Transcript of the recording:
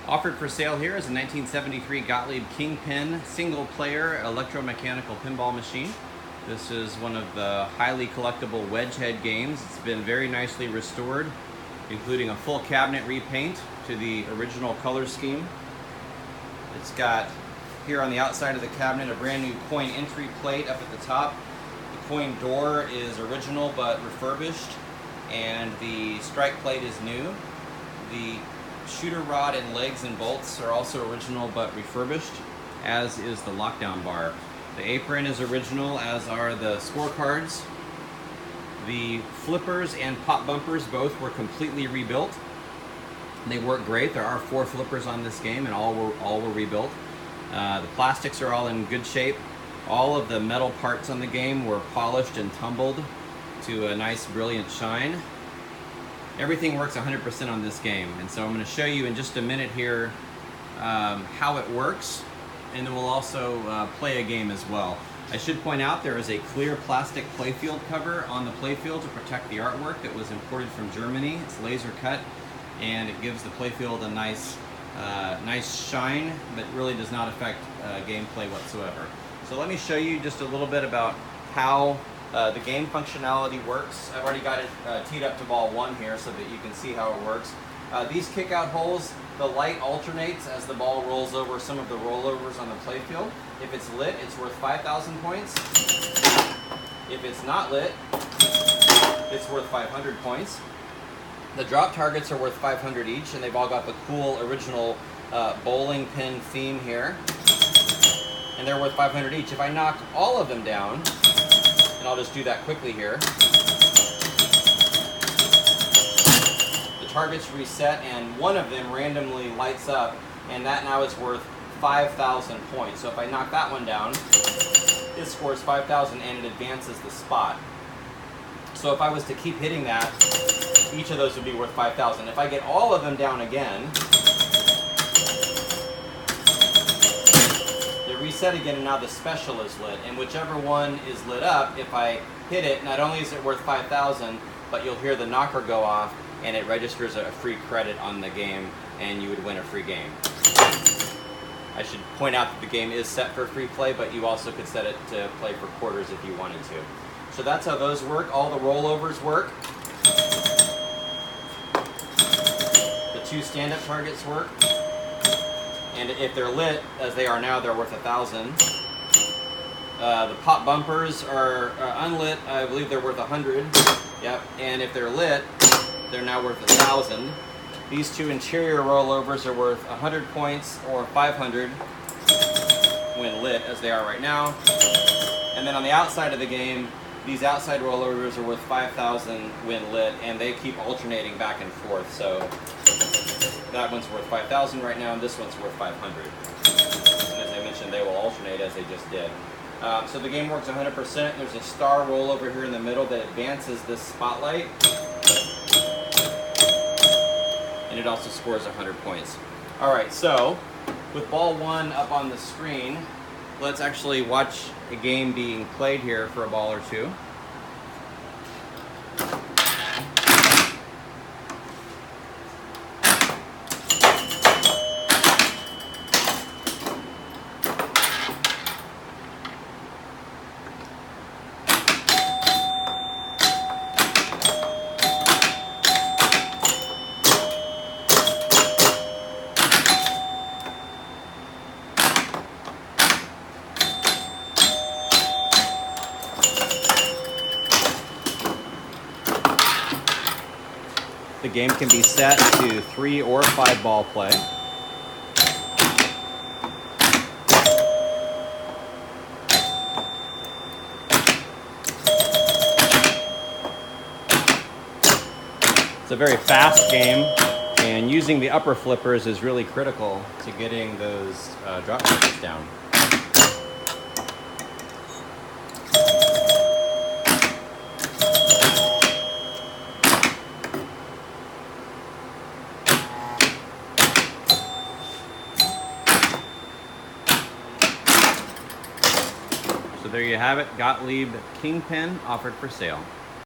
Offered for sale here is a 1973 Gottlieb King Pin single-player electromechanical pinball machine. This is one of the highly collectible wedgehead games. It's been very nicely restored, including a full cabinet repaint to the original color scheme. It's got here on the outside of the cabinet a brand new coin entry plate up at the top. The coin door is original but refurbished, and the strike plate is new. The shooter rod and legs and bolts are also original but refurbished, as is the lockdown bar. The apron is original, as are the scorecards. The flippers and pop bumpers both were completely rebuilt. They work great. There are 4 flippers on this game, and all were rebuilt. The plastics are all in good shape. All of the metal parts on the game were polished and tumbled to a nice brilliant shine. Everything works 100% on this game, and so I'm going to show you in just a minute here how it works, and then we'll also play a game as well. I should point out there is a clear plastic playfield cover on the playfield to protect the artwork that was imported from Germany. It's laser cut, and it gives the playfield a nice shine, but really does not affect gameplay whatsoever. So let me show you just a little bit about how the game functionality works. I've already got it teed up to ball 1 here so that you can see how it works. These kick-out holes, the light alternates as the ball rolls over some of the rollovers on the playfield. If it's lit, it's worth 5,000 points. If it's not lit, it's worth 500 points. The drop targets are worth 500 each, and they've all got the cool original bowling pin theme here. And they're worth 500 each. If I knock all of them down, and I'll just do that quickly here, the targets reset, and one of them randomly lights up, and that now is worth 5,000 points. So if I knock that one down, it scores 5,000 and it advances the spot. So if I was to keep hitting that, each of those would be worth 5,000. If I get all of them down again, they reset again, and now the special is lit. And whichever one is lit up, if I hit it, not only is it worth 5,000, but you'll hear the knocker go off, and it registers a free credit on the game, and you would win a free game. I should point out that the game is set for free play, but you also could set it to play for quarters if you wanted to. So that's how those work. All the rollovers work. The 2 stand-up targets work. And if they're lit, as they are now, they're worth 1,000. The pop bumpers are unlit. I believe they're worth 100. Yep. And if they're lit, they're now worth 1,000. These 2 interior rollovers are worth 100 points or 500 when lit, as they are right now. And then on the outside of the game, these outside rollovers are worth 5,000 when lit, and they keep alternating back and forth. So that one's worth 5,000 right now, and this one's worth 500. And as I mentioned, they will alternate as they just did. So the game works 100%. There's a star rollover here in the middle that advances this spotlight, and it also scores 100 points. All right, so with ball 1 up on the screen, let's actually watch a game being played here for a ball or 2. The game can be set to 3 or 5 ball play. It's a very fast game, and using the upper flippers is really critical to getting those drop targets down. So there you have it, Gottlieb King Pin offered for sale.